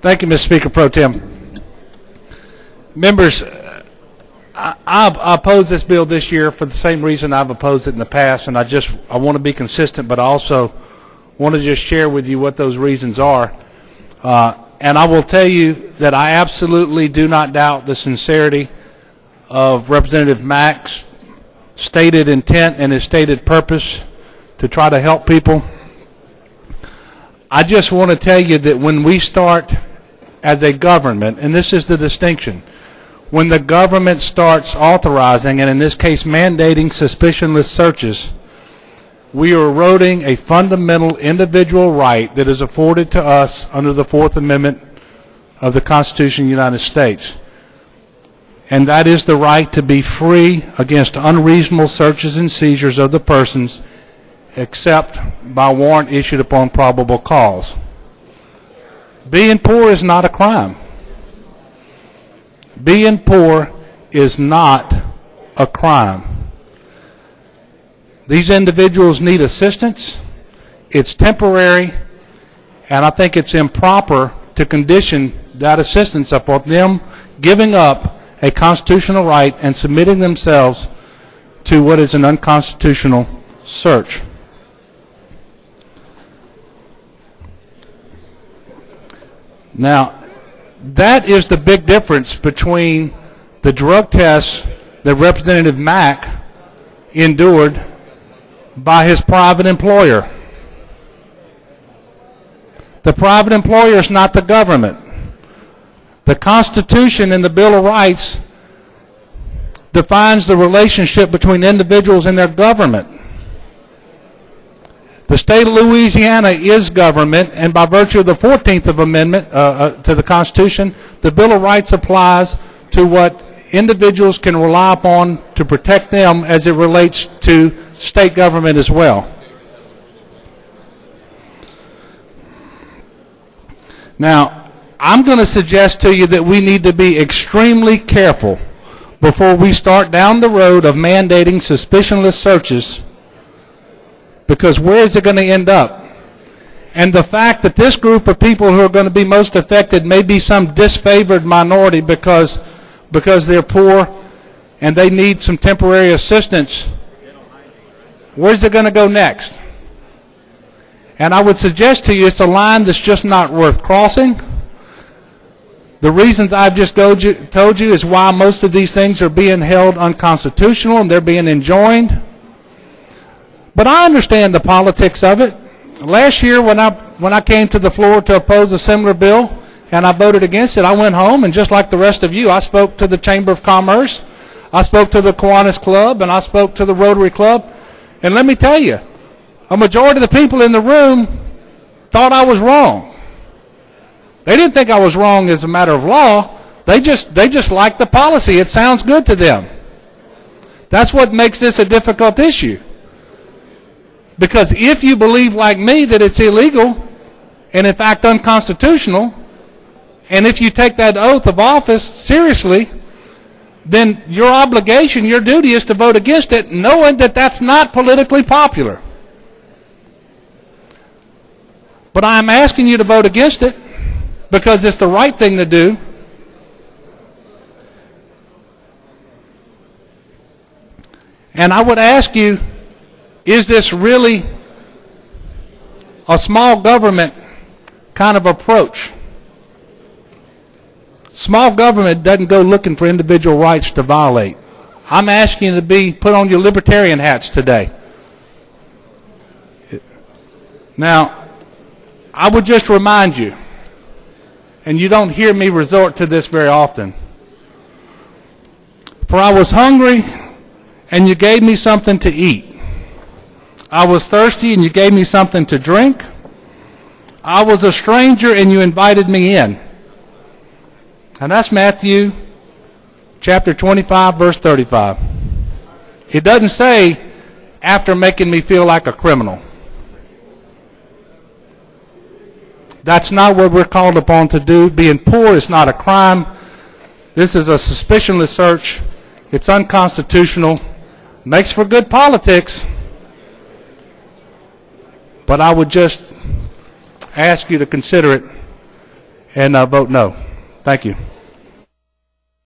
Thank you, Mr. Speaker Pro Tem. Members, I oppose this bill this year for the same reason I've opposed it in the past, and I want to be consistent, but I also want to just share with you what those reasons are. And I will tell you that I absolutely do not doubt the sincerity of Representative Mack's stated intent and his stated purpose to try to help people. I just want to tell you that when we start as a government, and this is the distinction, when the government starts authorizing, and in this case mandating, suspicionless searches, we are eroding a fundamental individual right that is afforded to us under the Fourth Amendment of the Constitution of the United States. And that is the right to be free against unreasonable searches and seizures of the persons except by warrant issued upon probable cause. Being poor is not a crime. Being poor is not a crime. These individuals need assistance. It's temporary, and I think it's improper to condition that assistance upon them giving up a constitutional right and submitting themselves to what is an unconstitutional search. Now, that is the big difference between the drug tests that Representative Mack endured by his private employer. The private employer is not the government. The Constitution and the Bill of Rights defines the relationship between individuals and their government. The state of Louisiana is government, and by virtue of the 14th Amendment to the Constitution, the Bill of Rights applies to what individuals can rely upon to protect them as it relates to state government as well. Now, I'm going to suggest to you that we need to be extremely careful before we start down the road of mandating suspicionless searches, because where is it going to end up? And the fact that this group of people who are going to be most affected may be some disfavored minority because they're poor and they need some temporary assistance, where's it going to go next? And I would suggest to you it's a line that's just not worth crossing. The reasons I've just told you is why most of these things are being held unconstitutional and they're being enjoined. But I understand the politics of it. Last year when I came to the floor to oppose a similar bill and I voted against it, I went home, and just like the rest of you, I spoke to the Chamber of Commerce, I spoke to the Kiwanis Club, and I spoke to the Rotary Club. And let me tell you, a majority of the people in the room thought I was wrong. They didn't think I was wrong as a matter of law. They just liked the policy. It sounds good to them. That's what makes this a difficult issue. Because if you believe like me that it's illegal and in fact unconstitutional, and if you take that oath of office seriously, then your obligation, your duty is to vote against it, knowing that that's not politically popular. But I'm asking you to vote against it because it's the right thing to do. And I would ask you, is this really a small government kind of approach? Small government doesn't go looking for individual rights to violate. I'm asking you to put on your libertarian hats today. Now, I would just remind you, and you don't hear me resort to this very often, for I was hungry and you gave me something to eat. I was thirsty and you gave me something to drink. I was a stranger and you invited me in. And that's Matthew chapter 25, verse 35. It doesn't say after making me feel like a criminal. That's not what we're called upon to do. Being poor is not a crime. This is a suspicionless search. It's unconstitutional. Makes for good politics. But I would just ask you to consider it and vote no. Thank you.